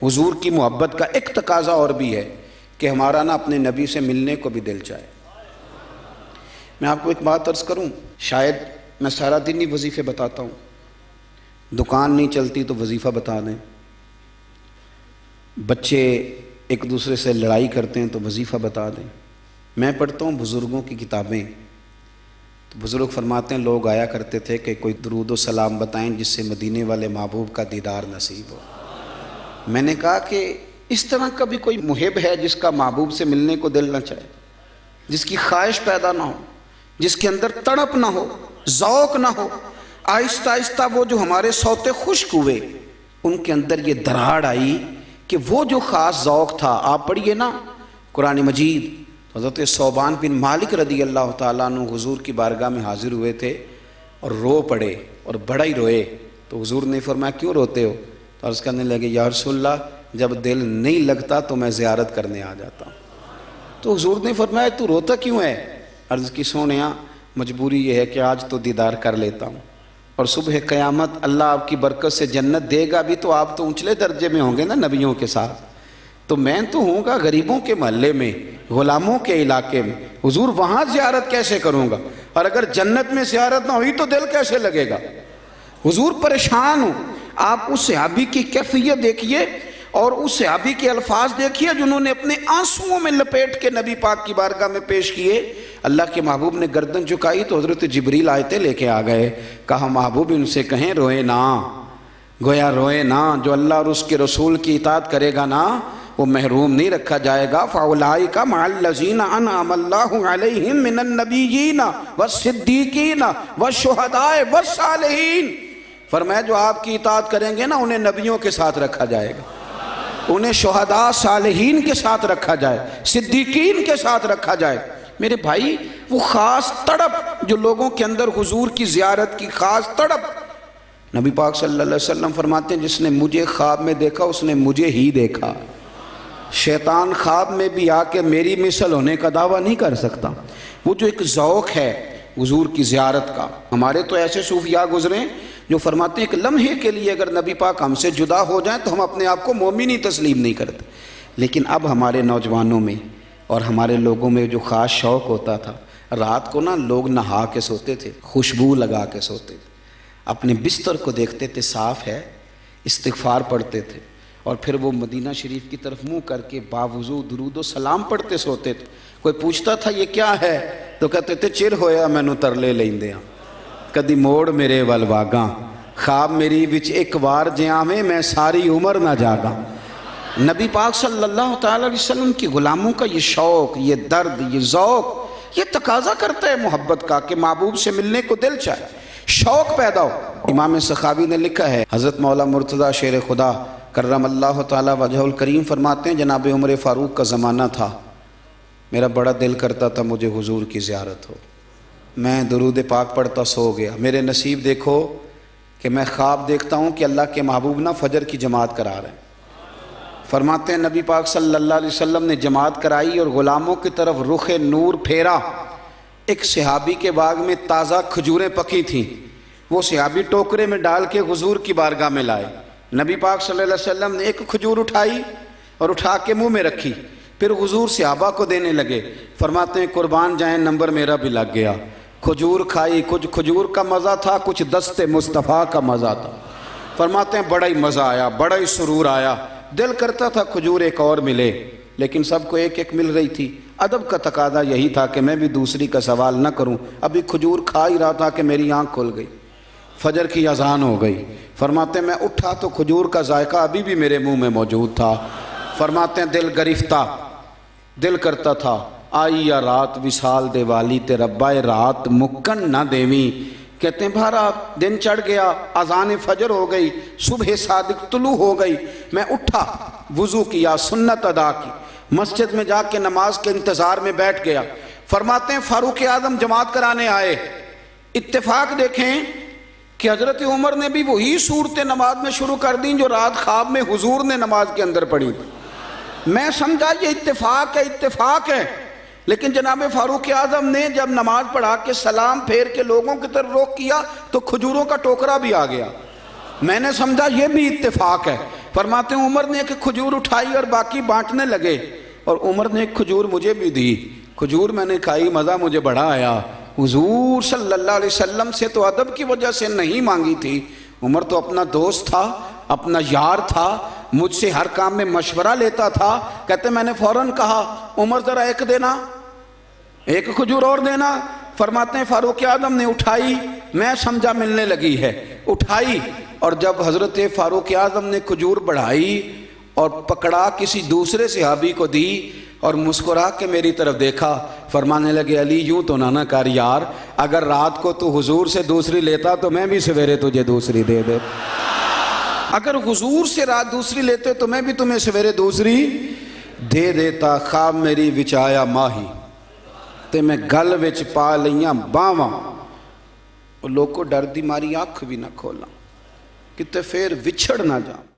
حضور کی محبت کا ایک تقاضا اور بھی ہے کہ ہمارا نا اپنے نبی سے ملنے کو بھی دل چاہے۔ میں آپ کو ایک بات عرض کروں، شاید میں سارا دن ہی وظیفے بتاتا ہوں، دکان نہیں چلتی تو وظیفہ بتا دیں، بچے ایک دوسرے سے لڑائی کرتے ہیں تو وظیفہ بتا دیں۔ میں پڑھتا ہوں بزرگوں کی کتابیں تو بزرگ فرماتے ہیں لوگ آیا کرتے تھے کہ کوئی درود و سلام بتائیں جس سے مدینے والے محبوب کا دیدار نصیب ہو۔ میں نے کہا کہ اس طرح کا بھی کوئی محب ہے جس کا محبوب سے ملنے کو دل نہ چاہے، جس کی خواہش پیدا نہ ہو، جس کے اندر تڑپ نہ ہو، ذوق نہ ہو۔ آہستہ آہستہ وہ جو ہمارے سوتے خشک ہوئے ان کے اندر یہ دراڑ آئی کہ وہ جو خاص ذوق تھا، آپ پڑھیے نا قرآن مجید، حضرت ثوبان بن مالک رضی اللہ تعالیٰ عنہ حضور کی بارگاہ میں حاضر ہوئے تھے اور رو پڑے اور بڑا ہی روئے۔ تو حضور نے فرمایا کیوں روتے ہو؟ تو عرض کرنے لگے یا رسول اللہ جب دل نہیں لگتا تو میں زیارت کرنے آ جاتا ہوں۔ تو حضور نے فرمایا تو روتا کیوں ہے؟ عرض کی سونیا مجبوری یہ ہے کہ آج تو دیدار کر لیتا ہوں، اور صبح قیامت اللہ آپ کی برکت سے جنت دے گا بھی تو آپ تو اونچلے درجے میں ہوں گے نا نبیوں کے ساتھ، تو میں تو ہوں گا غریبوں کے محلے میں، غلاموں کے علاقے میں، حضور وہاں زیارت کیسے کروں گا؟ اور اگر جنت میں زیارت نہ ہوئی تو دل کیسے لگے گا؟ حضور پریشان ہوں۔ آپ اس صحابی کی کیفیت دیکھیے اور اس صحابی کے الفاظ دیکھیے جنہوں نے اپنے آنسوؤں میں لپیٹ کے نبی پاک کی بارگاہ میں پیش کیے۔ اللہ کے محبوب نے گردن جھکائی تو حضرت جبریل آیتیں لے کے آ گئے، کہا محبوب ان سے کہیں روئے نہ، گویا روئے نہ، جو اللہ اور اس کے رسول کی اطاعت کرے گا نا وہ محروم نہیں رکھا جائے گا۔ فَأُولَٰئِکَ مَعَ الَّذِينَ أَنْعَمَ اللَّهُ عَلَيْهِم مِّنَ النَّبِيِّينَ وَالصِّدِّيقِينَ وَالشُّهَدَاءِ وَالصَّالِحِينَ۔ فرمایا جو آپ کی اطاعت کریں گے نا انہیں نبیوں کے ساتھ رکھا جائے گا، انہیں شہداء صالحین کے ساتھ رکھا جائے، صدیقین کے ساتھ رکھا جائے۔ میرے بھائی وہ خاص تڑپ جو لوگوں کے اندر حضور کی زیارت کی خاص تڑپ، نبی پاک صلی اللہ علیہ وسلم فرماتے ہیں جس نے مجھے خواب میں دیکھا اس نے مجھے ہی دیکھا۔ شیطان خواب میں بھی آ کے میری مثل ہونے کا دعویٰ نہیں کر سکتا۔ وہ جو ایک ذوق ہے حضور کی زیارت کا، ہمارے تو ایسے صوفیاء گزرے جو فرماتے ہیں ایک لمحے کے لیے اگر نبی پاک ہم سے جدا ہو جائیں تو ہم اپنے آپ کو مومن ہی تسلیم نہیں کرتے۔ لیکن اب ہمارے نوجوانوں میں اور ہمارے لوگوں میں جو خاص شوق ہوتا تھا، رات کو نا لوگ نہا کے سوتے تھے، خوشبو لگا کے سوتے تھے، اپنے بستر کو دیکھتے تھے صاف ہے، استغفار پڑھتے تھے، اور پھر وہ مدینہ شریف کی طرف منہ کر کے باوضو درود و سلام پڑھتے سوتے تھے۔ کوئی پوچھتا تھا یہ کیا ہے تو کہتے تھے چر ہویا مینوں ترلے لیندے ہاں، کدی موڑ میرے ول واگاں، خواب میری وچ ایک وار جیاں میں ساری عمر نہ جاگاں۔ نبی پاک صلی اللہ تعالیٰ علیہ وسلم کی غلاموں کا یہ شوق، یہ درد، یہ ذوق، یہ تقاضا کرتا ہے محبت کا کہ محبوب سے ملنے کو دل چاہے، شوق پیدا ہو۔ امام سخاوی نے لکھا ہے، حضرت مولا مرتضیٰ شیر خدا کرم اللہ تعالیٰ وجہ الکریم فرماتے ہیں جناب عمر فاروق کا زمانہ تھا، میرا بڑا دل کرتا تھا مجھے حضور کی زیارت ہو، میں درود پاک پڑھتا سو گیا، میرے نصیب دیکھو کہ میں خواب دیکھتا ہوں کہ اللہ کے محبوب نا فجر کی جماعت کرا رہے ہیں۔ فرماتے ہیں نبی پاک صلی اللہ علیہ وسلم نے جماعت کرائی اور غلاموں کی طرف رخ نور پھیرا۔ ایک صحابی کے باغ میں تازہ کھجوریں پکی تھیں، وہ صحابی ٹوکرے میں ڈال کے حضور کی بارگاہ میں لائے۔ نبی پاک صلی اللہ علیہ وسلم نے ایک کھجور اٹھائی اور اٹھا کے منہ میں رکھی، پھر حضور صحابہ کو دینے لگے۔ فرماتے ہیں قربان جائیں نمبر میرا بھی لگ گیا، کھجور کھائی، کچھ کھجور کا مزہ تھا، کچھ دست مصطفیٰ کا مزہ تھا۔ فرماتے ہیں بڑا ہی مزہ آیا، بڑا ہی سرور آیا، دل کرتا تھا کھجور ایک اور ملے، لیکن سب کو ایک ایک مل رہی تھی۔ ادب کا تقاضا یہی تھا کہ میں بھی دوسری کا سوال نہ کروں، ابھی کھجور کھا ہی رہا تھا کہ میری آنکھ کھل گئی، فجر کی اذان ہو گئی۔ فرماتے ہیں میں اٹھا تو کھجور کا ذائقہ ابھی بھی میرے منہ میں موجود تھا۔ فرماتے ہیں دل گرفتہ، دل کرتا تھا آئی یا رات وصال دے والی تے ربا رات مکن نہ دیویں۔ کہتے ہیں بھارا دن چڑھ گیا، اذان فجر ہو گئی، صبح صادق طلوع ہو گئی، میں اٹھا، وضو کیا، سنت ادا کی، مسجد میں جا کے نماز کے انتظار میں بیٹھ گیا۔ فرماتے ہیں فاروق اعظم جماعت کرانے آئے، اتفاق دیکھیں کہ حضرت عمر نے بھی وہی صورتیں نماز میں شروع کر دیں جو رات خواب میں حضور نے نماز کے اندر پڑھی۔ میں سمجھا یہ اتفاق ہے، اتفاق ہے، لیکن جناب فاروق اعظم نے جب نماز پڑھا کے سلام پھیر کے لوگوں کی طرف رخ کیا تو کھجوروں کا ٹوکرا بھی آ گیا۔ میں نے سمجھا یہ بھی اتفاق ہے، فرماتے ہیں عمر نے ایک کھجور اٹھائی اور باقی بانٹنے لگے، اور عمر نے ایک کھجور مجھے بھی دی، کھجور میں نے کھائی، مزہ مجھے بڑا آیا۔ حضور صلی اللہ علیہ وسلم سے تو ادب کی وجہ سے نہیں مانگی تھی، عمر تو اپنا دوست تھا، اپنا یار تھا، مجھ سے ہر کام میں مشورہ لیتا تھا۔ کہتے میں نے فوراً کہا عمر ذرا ایک دینا، ایک کھجور اور دینا۔ فرماتے ہیں فاروق اعظم نے اٹھائی، میں سمجھا ملنے لگی ہے، اٹھائی، اور جب حضرت فاروق اعظم نے کھجور بڑھائی اور پکڑا کسی دوسرے صحابی کو دی اور مسکرا کے میری طرف دیکھا، فرمانے لگے علی یوں تو نہ کر یار، اگر رات کو تو حضور سے دوسری لیتا تو میں بھی سویرے تجھے دوسری دے دے، اگر حضور سے رات دوسری لیتے تو میں بھی تمہیں سویرے دوسری دے دیتا۔ خواب میری وچ آیا ماہی تے میں گل وچ پا لیاں باواں، لوگوں ڈر دی ماری آنکھ بھی نہ کھولاں کتے پھر وچھڑ نہ جاؤں۔